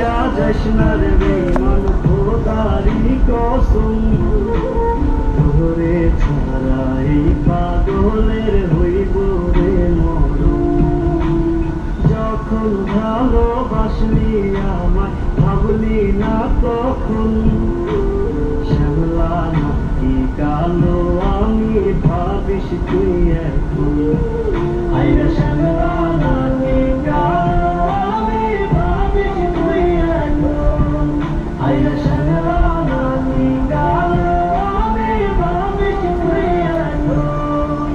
ছাড়িয়া যাস না রে বেঈমান খোদারি কসম তোরে ছাড়া এই পাগলের হইব রে মরণ যখন ভালোবাসলি আমায় ভাবলি না তখন শ্যামলা নাকি কালো আমি ভাবিস তুই এখন আইরা শ্যামলা নাকি কালো আমি ভাবিস তুই এখন আইরা শ্যামলা নাকি কালো আমি ভাবিস তুই এখন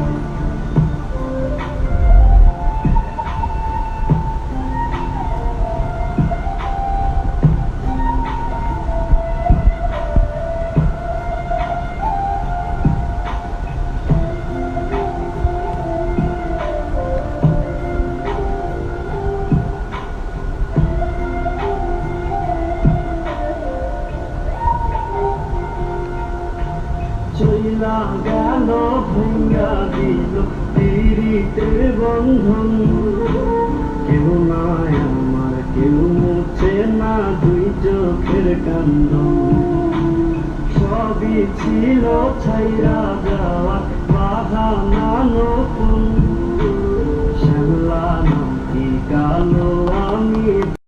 চইলা গেল ভেঙ্গা দিল পীড়িতের বন্ধন কেউ নাই আমার কেউ মুছে না দুই চোখের কান্দন সবই ছিল ছাইরা যাওয়া